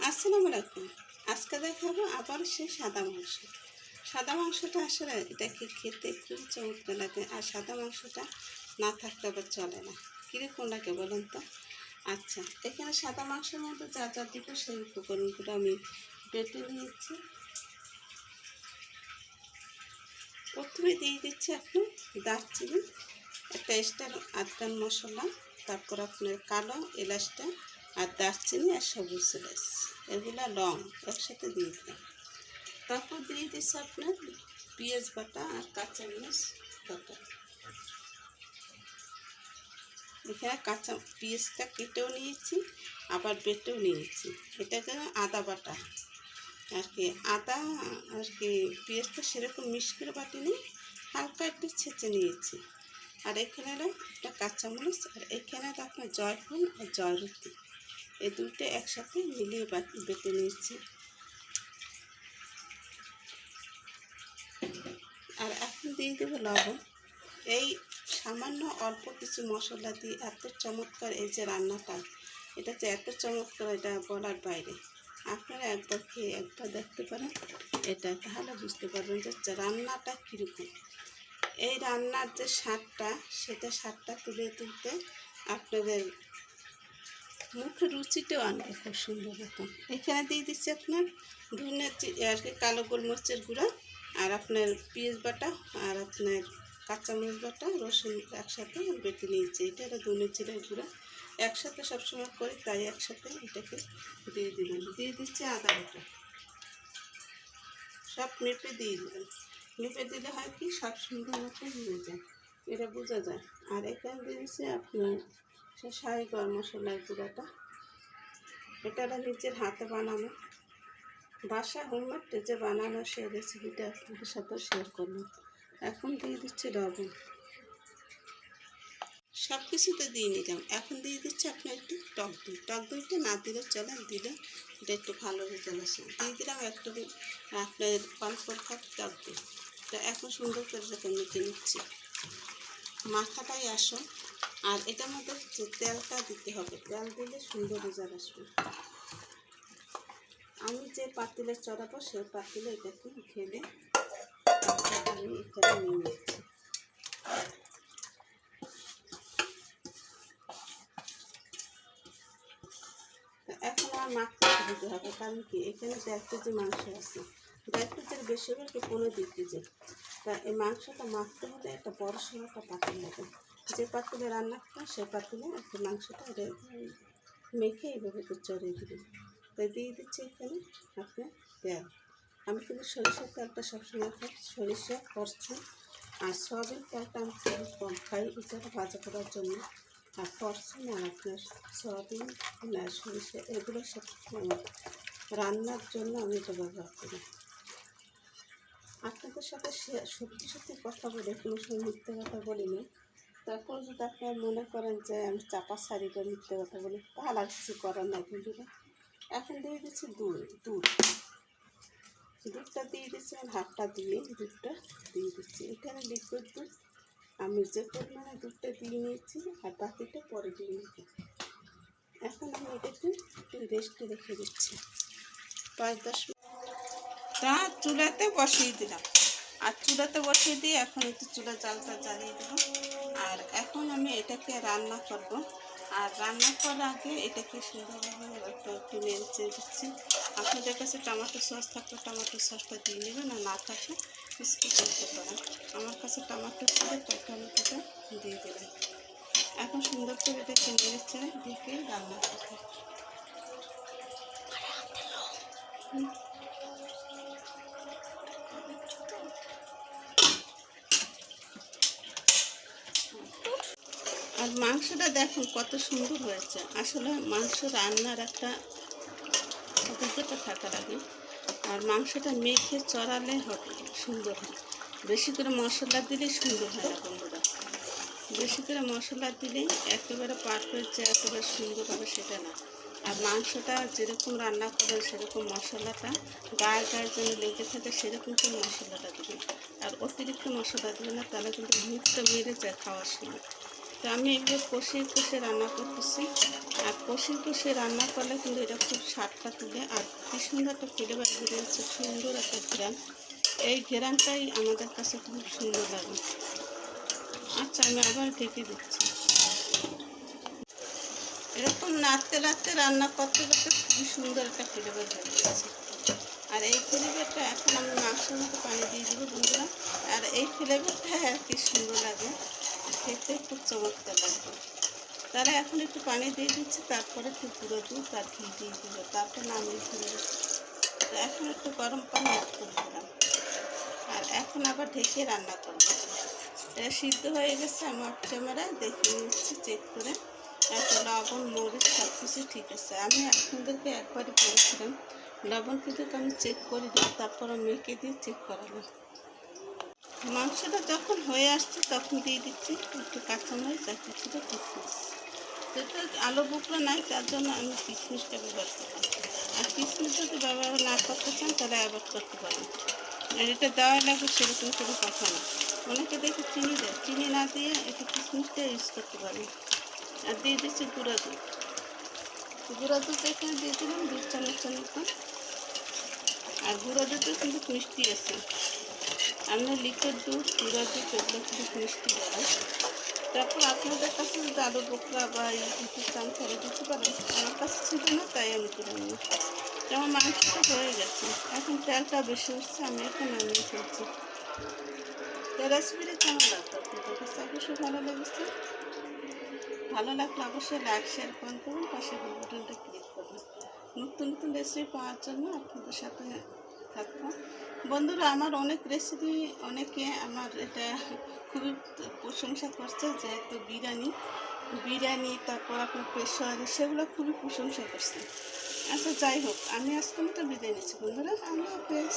আসসালামু আলাইকুম। আজকে দেখাবো আবার সেই সাদা মাংস। সাদা মাংসটা আসলে এটাকে খেতে খুব চমৎকার লাগে, আর সাদা মাংসটা না থাকলে আবার চলে না। কীরকম লাগে বলুন তো? আচ্ছা, এখানে সাদা মাংসের মধ্যে যা যা দিব সেই উপকরণগুলো আমি বেটে নিয়েছি। প্রথমে দিয়ে দিচ্ছি আপনার দারচিনি, একটা স্টার আদকান মশলা, তারপর আপনার কালো এলাচটা আর দারচিনি আর সবুজ এলাচ, এগুলা লং একসাথে দিয়ে দিলাম। তারপর দিয়ে দিচ্ছি আপনার পেঁয়াজ বাটা আর কাঁচামরিচ বাটা। এখানে কাঁচা পেঁয়াজটা কেটেও নিয়েছি, আবার বেটেও নিয়েছি। এটা যেন আদা বাটা আর কি, আদা আর কি পেঁয়াজটা সেরকম মিক্স করে বাটিনি, হালকা একটু ছেঁচে নিয়েছি। আর এখানে একটা কাঁচামরিচ, আর এখানে আপনার জয়ফল আর জয়রতি, এই দুটো একসাথে মিলিয়ে বেটে নিয়েছি। আর এখন দিয়ে দেবো লবণ। এই সামান্য অল্প কিছু মশলা দিয়ে এত চমৎকার এই যে রান্নাটা, এটা যে এত চমৎকার এটা বলার বাইরে। আপনারা একবার খেয়ে একবার দেখতে পারেন এটা, তাহলে বুঝতে পারবেন যে রান্নাটা কীরকম। এই রান্নার যে স্বাদটা, সেটা স্বাদটা তুলে তুলতে আপনাদের মুখে রুচিটাও আনবে খুব সুন্দর রকম। এখানে দিয়ে দিচ্ছি আপনার ধনে আর কি কালো গোলমরিচের গুঁড়া, আর আপনার পেঁয়াজ বাটা, আর আপনার কাঁচামরিচ বাটা, রসুন একসাথে বেটে নিয়েছি। এটা একটা ধনে জিরার গুঁড়া একসাথে সবসময় করি, তাই একসাথে এটাকে দিয়ে দিলাম। দিয়ে দিচ্ছি আদা বাটা, সব মেপে দিয়ে দিলাম। মেপে দিলে হয় কি সব সুন্দর মতো হয়ে যায়, এটা বোঝা যায়। আর এখানে দিয়ে দিচ্ছি আপনার সে শাহি গরম মশলার গুঁড়াটা, এটা নিজের হাতে বানানো, বাসা হোমমেড যে বানানো সেই রেসিপিটা আপনাদের সাথে শেয়ার করলাম। এখন দিয়ে দিচ্ছি লবণ, সব কিছুতে দিয়ে নিলাম। এখন দিয়ে দিচ্ছি আপনার একটু টক দই। টক দইটা না দিলে চলে, দিলে এটা একটু ভালো রেজাল্ট আসে। দিয়ে দিলাম একটু আপনার 1/4 কাপ টক দই। তো এখন সুন্দর করে যাতে মেখে নিচ্ছি, মাথাটাই আসো। আর এটার মধ্যে যে তেলটা দিতে হবে, তেল দিলে সুন্দর রেজাল্ট আসবে। আমি যে পাতিলে চড়াবো সেই পাতিলে এটাকে ঢেলে আমি এখানে নিয়ে নিচ্ছি। এখন আমার মাখতে দিতে হবে, কারণ কি এখানে 1.5 কেজি মাংস আছে, 1.5 কেজির বেশি হবে কি 15 কেজি। তা এই মাংসটা মাখতে হলে একটা বড় সড়ো একটা পাতিল লাগে, যে পাতিলে রান্না করেন সেই পাতিলে একটু মাংসটা মেখে এইভাবে চড়িয়ে দিবেন। তাই দিয়ে দিচ্ছি এখানে আপনার তেল। আমি কিন্তু সরিষার তেলটা সবসময় খাই, সরিষা ফরচুন আর সয়াবিন তেলটা আমি খুব কম খাই, এটা ভাজা করার জন্য। আর ফরচুন আর আপনার সয়াবিন আর সরিষা এগুলো সব রান্নার জন্য আমি এটা ব্যবহার করি। আপনাদের সাথে সত্যি সত্যি কথা বলে কোনো সময় মিথ্যে কথা বলি না। তারপর যদি আপনারা মনে করেন যে আমি চাপা সারি করে মিথ্যে কথা বলি, তাহলে আর কিছু করার নাই। কিন্তু এখন দিয়ে দিচ্ছি দুধটা দিয়ে দিচ্ছি, আর হাফটা দিয়ে দুধটা দিয়ে দিচ্ছি। এখানে লিকুইড দুধ আমি যে পরিমাণে দুধটা দিয়ে নিয়েছি, আর বাকিটা পরে দিয়ে নিচ্ছি। এখন আমি এটাকে একটু রেস্টে রেখে দিচ্ছি 5-10 মিনিট। তা চুলাতে বসিয়ে দিলাম, আর চুলাতে বসিয়ে দিয়ে এখন একটু চুলা জালটা জ্বালিয়ে দিলাম। আর এখন আমি এটাকে রান্না করব। আর রান্না করার আগে এটাকে সুন্দরভাবে একটু নেড়ে চেড়ে দিচ্ছি। আপনাদের কাছে টমেটো সস থাকলে টমেটো সসটা দিয়ে নেবেন, আর না থাকলে স্কিপ করতে পারেন। আমার কাছে টমেটো ছিল তাই টমেটোটা দিয়ে দিলাম। এখন সুন্দর করে এটাকে নেড়ে চেড়ে ঢেকে রান্না করব। আর মাংসটা দেখুন কত সুন্দর হয়েছে। আসলে মাংস রান্নার একটা অভিজ্ঞতা থাকা লাগে, আর মাংসটা মেখে চড়ালে হবে সুন্দর হয়। বেশি করে মশলা দিলেই সুন্দর হয় না বন্ধুরা, বেশি করে মশলা দিলেই একেবারে পারফেক্ট যে একেবারে সুন্দর হবে সেটা না। আর মাংসটা যেরকম রান্না করেন সেরকম মশলাটা গায়ে গায়ে যেন লেগে থাকে, সেরকম করে মশলাটা দেবেন। আর অতিরিক্ত মশলা দেবেন না, তাহলে কিন্তু মুখটা মেরে যায় খাওয়ার সময়। তো আমি এগুলো কষিয়ে কষিয়ে রান্না করতেছি। আর কষিয়ে কষিয়ে রান্না করলে কিন্তু এটা খুব স্বাদটা তুলে, আর কি সুন্দর একটা ফ্লেভার বেরিয়ে যাচ্ছে, সুন্দর একটা ঘেরান। এই ঘেরানটাই আমাদের কাছে খুব সুন্দর লাগে। আচ্ছা, আমি আবার ঢেকে দিচ্ছি। এরকম নাড়তে নাড়তে রান্না করতে করতে খুবই সুন্দর একটা ফ্লেভার বেরিয়ে যাচ্ছে। আর এই ফ্লেভারটা এখন আমি মাংসের মতো পানি দিয়ে দেবো বন্ধুরা। আর এই ফ্লেভারটা আর কি সুন্দর লাগে, খেতে খুব চমৎকার লাগবে। তারা এখন একটু পানি দিয়ে দিচ্ছে, তারপরে একটু গুঁড়ো দুধ আর ঘি দিয়ে দিল, তারপর নামিয়ে ফেলে দিচ্ছি। তো এখন একটু গরম পানি অ্যাড করে দিলাম। আর এখন আবার ঢেকে রান্না করবো। এটা সিদ্ধ হয়ে গেছে, আমার ক্যামেরায় দেখে নিচ্ছি চেক করে। এত লবণ মরিচ সব কিছু ঠিক আছে। আমি আপনাদেরকে একবারই বলেছিলাম লবণ কিন্তু আমি চেক করি না, তারপরে মেখে দিয়ে চেক করালাম। মাংসটা যখন হয়ে আসছে তখন দিয়ে দিচ্ছি একটু কাঁচামরিচ আর কিছুটা কিশমিশ। যেটা আলু বোকরা নাই, তার জন্য আমি কিশমিশটা ব্যবহার করলাম। আর কিশমিশ যদি ব্যবহার না করতে চান তাহলে অ্যাভয়েড করতে পারেন। আর এটা দেওয়া লাগবে সেরকম কোনো কথা না। অনেকে দেখে চিনি দেয়, চিনি না দিয়ে একটু কিশমিশটা ইউজ করতে পারেন। আর দিয়ে দিচ্ছি গুঁড়া দুধ। গুঁড়া দুধ এখানে দিয়ে দিলাম 2 চামচের মতন। আর গুঁড়া দুধও কিন্তু মিষ্টি আছে। আমরা লিকুইড দুধ, গুঁড়া দুধ এগুলো কিন্তু মিষ্টি বাড়াই। তারপর আপনাদের কাছে যদি আলু বোকরা বা দিতে চান তাহলে দিতে পারেন। আমার কাছে ছিল না, তাই আমি দিলাম না। যেমন মাংসটা হয়ে গেছে, এখন তেলটা বেশি উঠছে, আমি এখন নামিয়ে ফেলছি। তো রেসিপিটা কেমন লাগতো আপনাদের কাছে? অবশ্যই ভালো লেগেছে। ভালো লাগলে অবশ্যই লাইক শেয়ার কমেন্ট করুন, পাশে বেল বাটনটা ক্লিক করুন। নতুন নতুন রেসিপি পাওয়ার জন্য আপনাদের সাথে থাকবো। বন্ধুরা, আমার অনেক রেসিপি অনেকে আমার এটা খুবই প্রশংসা করছে, যেহেতু বিরিয়ানি তারপর আপনার পেশোয়ারি সেগুলো খুবই প্রশংসা করছে। আচ্ছা, যাই হোক, আমি আজকে মতো বিদায় নিচ্ছি বন্ধুরা। আল্লাহ হাফেজ।